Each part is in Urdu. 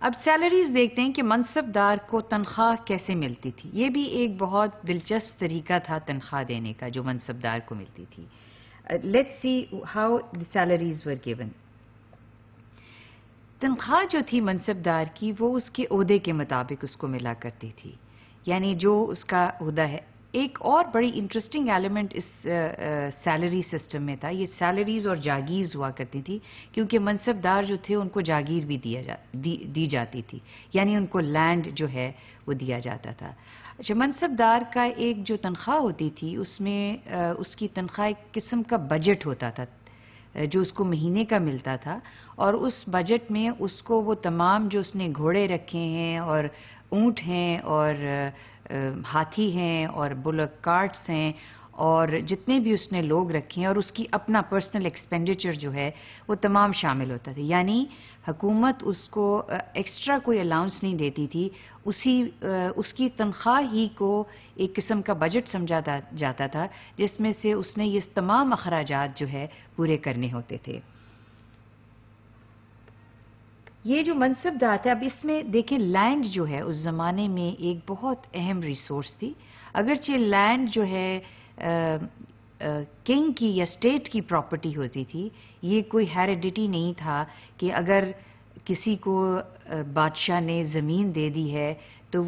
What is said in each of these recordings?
اب سیلریز دیکھتے ہیں کہ منصبدار کو تنخواہ کیسے ملتی تھی. یہ بھی ایک بہت دلچسپ طریقہ تھا تنخواہ دینے کا جو منصبدار کو ملتی تھی. Let's see how the salaries were given. تنخواہ جو تھی منصبدار کی وہ اس کے عہدے کے مطابق اس کو ملا کرتی تھی، یعنی جو اس کا عہدہ ہے. ایک اور بڑی انٹرسٹنگ ایلیمنٹ اس سیلری سسٹم میں تھا. یہ سیلریز اور جاگیرز ہوا کرتی تھی کیونکہ منصبدار جو تھے ان کو جاگیر بھی دی جاتی تھی، یعنی ان کو لینڈ جو ہے وہ دیا جاتا تھا. اچھا، منصبدار کا ایک جو تنخواہ ہوتی تھی اس میں اس کی تنخواہ ایک قسم کا بجٹ ہوتا تھا جو اس کو مہینے کا ملتا تھا، اور اس بجٹ میں اس کو وہ تمام جو اس نے گھوڑے رکھے ہیں اور اونٹ ہیں اور ہاتھی ہیں اور بلک کارٹس ہیں اور جتنے بھی اس نے لوگ رکھے ہیں اور اس کی اپنا پرسنل ایکسپینڈیچر جو ہے وہ تمام شامل ہوتا تھا. یعنی حکومت اس کو ایکسٹرا کوئی الاؤنس نہیں دیتی تھی، اس کی تنخواہ ہی کو ایک قسم کا بجٹ سمجھا جاتا تھا جس میں سے اس نے یہ تمام اخراجات جو ہے پورے کرنے ہوتے تھے. یہ جو منصبدار تھا، اب اس میں دیکھیں لینڈ جو ہے اس زمانے میں ایک بہت اہم ریسورس تھی. اگرچہ لینڈ جو ہے کنگ کی یا اسٹیٹ کی پراپرٹی ہوتی تھی، یہ کوئی ہیریڈیٹی نہیں تھا کہ اگر کسی کو بادشاہ نے زمین دے دی ہے تو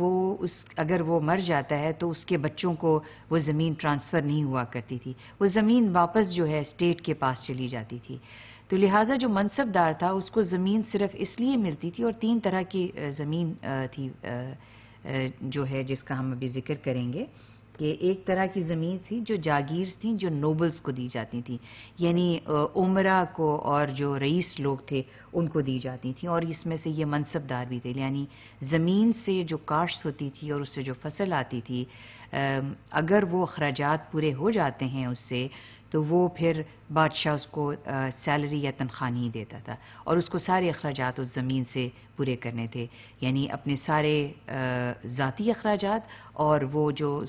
اگر وہ مر جاتا ہے تو اس کے بچوں کو وہ زمین ٹرانسفر نہیں ہوا کرتی تھی، وہ زمین واپس جو ہے اسٹیٹ کے پاس چلی جاتی تھی. تو لہٰذا جو منصبدار تھا اس کو زمین صرف اس لیے ملتی تھی، اور 3 طرح کی زمین تھی جو ہے جس کا ہم ابھی ذکر کریں گے. کہ ایک طرح کی زمین تھی جو جاگیرز تھیں جو نوبلز کو دی جاتی تھیں، یعنی امراء کو اور جو رئیس لوگ تھے ان کو دی جاتی تھیں، اور اس میں سے یہ منصبدار بھی تھے. یعنی زمین سے جو کاشت ہوتی تھی اور اس سے جو فصل آتی تھی، اگر وہ اخراجات پورے ہو جاتے ہیں اس سے تو وہ پھر بادشاہ اس کو سیلری یا تنخواہ نہیں دیتا تھا، اور اس کو سارے اخراجات اس زمین سے پورے کرنے تھے. یعنی اپنے سارے ذاتی اخراجات اور وہ جو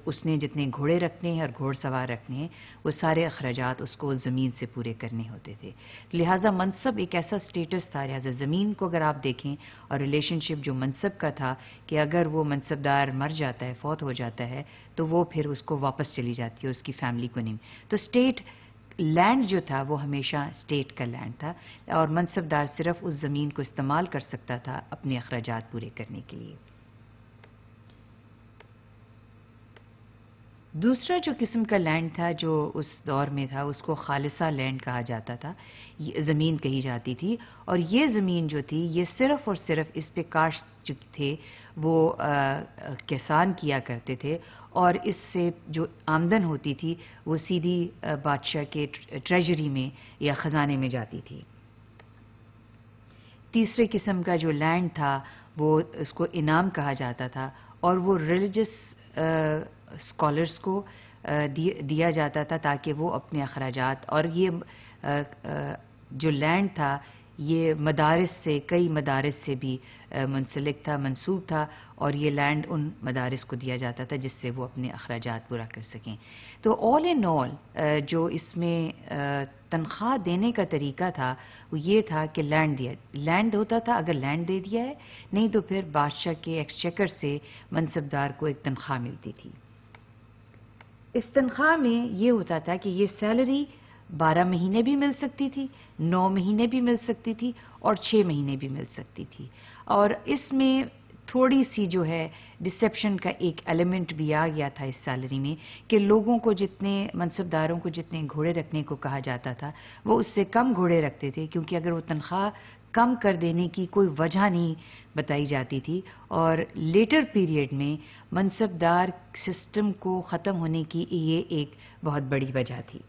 اس نے جتنے گھوڑے رکھنے ہیں اور گھوڑ سوار رکھنے ہیں وہ سارے اخراجات اس کو اس زمین سے پورے کرنے ہوتے تھے. لہٰذا منصب ایک ایسا سٹیٹس تھا. لہٰذا زمین کو اگر آپ دیکھیں اور ریلیشن شپ جو منصب کا تھا کہ اگر وہ منصبدار مر جاتا ہے، فوت ہو جاتا ہے، تو وہ پھر اس کو واپس چلی جاتی ہے، اس کی فیملی کو نہیں. تو اسٹیٹ لینڈ جو تھا وہ ہمیشہ اسٹیٹ کا لینڈ تھا، اور منصبدار صرف اس زمین کو استعمال کر سکتا تھا اپنے اخراجات پورے کرنے کے لیے. دوسرا جو قسم کا لینڈ تھا جو اس دور میں تھا اس کو خالصہ لینڈ کہا جاتا تھا، زمین کہی جاتی تھی. اور یہ زمین جو تھی یہ صرف اور صرف اس پہ کاشت جو تھے وہ کسان کیا کرتے تھے، اور اس سے جو آمدن ہوتی تھی وہ سیدھی بادشاہ کے ٹریجری میں یا خزانے میں جاتی تھی. تیسرے قسم کا جو لینڈ تھا وہ اس کو انعام کہا جاتا تھا، اور وہ ریلیجس اسکالرس کو دیا جاتا تھا تاکہ وہ اپنے اخراجات، اور یہ جو لینڈ تھا یہ کئی مدارس سے بھی منسلک تھا، منسوب تھا، اور یہ لینڈ ان مدارس کو دیا جاتا تھا جس سے وہ اپنے اخراجات پورا کر سکیں. تو آل ان آل جو اس میں تنخواہ دینے کا طریقہ تھا وہ یہ تھا کہ لینڈ ہوتا تھا، اگر لینڈ دے دیا ہے، نہیں تو پھر بادشاہ کے ایکسچیکر سے منصبدار کو ایک تنخواہ ملتی تھی. اس تنخواہ میں یہ ہوتا تھا کہ یہ سیلری 12 مہینے بھی مل سکتی تھی، 9 مہینے بھی مل سکتی تھی، اور 6 مہینے بھی مل سکتی تھی. اور اس میں تھوڑی سی جو ہے ڈسیپشن کا ایک ایلیمنٹ بھی آ گیا تھا اس سیلری میں کہ لوگوں کو منصبداروں کو جتنے گھوڑے رکھنے کو کہا جاتا تھا وہ اس سے کم گھوڑے رکھتے تھے، کیونکہ اگر وہ تنخواہ کم کر دینے کی کوئی وجہ نہیں بتائی جاتی تھی. اور لیٹر پیریڈ میں منصبدار سسٹم کو ختم ہونے کی یہ ایک بہت بڑی وجہ تھی.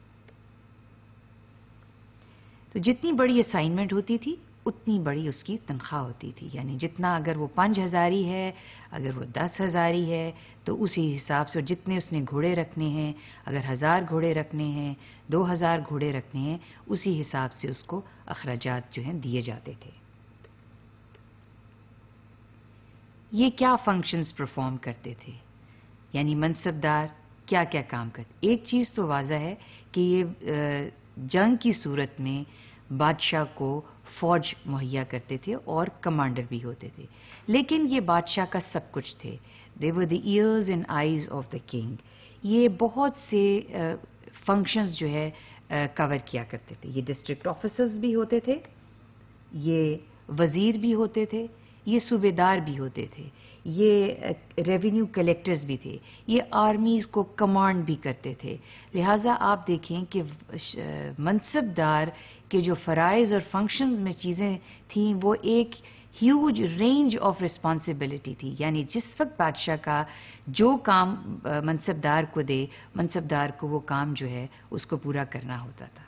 تو جتنی بڑی اسائنمنٹ ہوتی تھی اتنی بڑی اس کی تنخواہ ہوتی تھی. یعنی جتنا اگر وہ 5,000 ہے، اگر وہ 10,000 ہے تو اسی حساب سے، اور جتنے اس نے گھوڑے رکھنے ہیں، اگر 1,000 گھوڑے رکھنے ہیں، 2,000 گھوڑے رکھنے ہیں، اسی حساب سے اس کو اخراجات جو ہیں دیے جاتے تھے. یہ کیا فنکشنز پرفارم کرتے تھے، یعنی منصبدار کیا کیا کام کرتے؟ ایک چیز تو واضح ہے کہ یہ جنگ کی صورت میں بادشاہ کو فوج مہیا کرتے تھے اور کمانڈر بھی ہوتے تھے. لیکن یہ بادشاہ کا سب کچھ تھے. They were the ears and eyes of the king. یہ بہت سے فنکشنز جو ہے کور کیا کرتے تھے. یہ ڈسٹرکٹ آفیسرز بھی ہوتے تھے, یہ وزیر بھی ہوتے تھے, یہ صوبیدار بھی ہوتے تھے, یہ ریونیو کلیکٹرز بھی تھے, یہ آرمیز کو کمانڈ بھی کرتے تھے. لہٰذا آپ دیکھیں کہ منصب دار کے جو فرائض اور فنکشنز میں چیزیں تھیں وہ ایک ہیوج رینج آف رسپانسبلٹی تھی. یعنی جس وقت بادشاہ کا جو کام منصب دار کو دے, منصب دار کو وہ کام جو ہے اس کو پورا کرنا ہوتا تھا.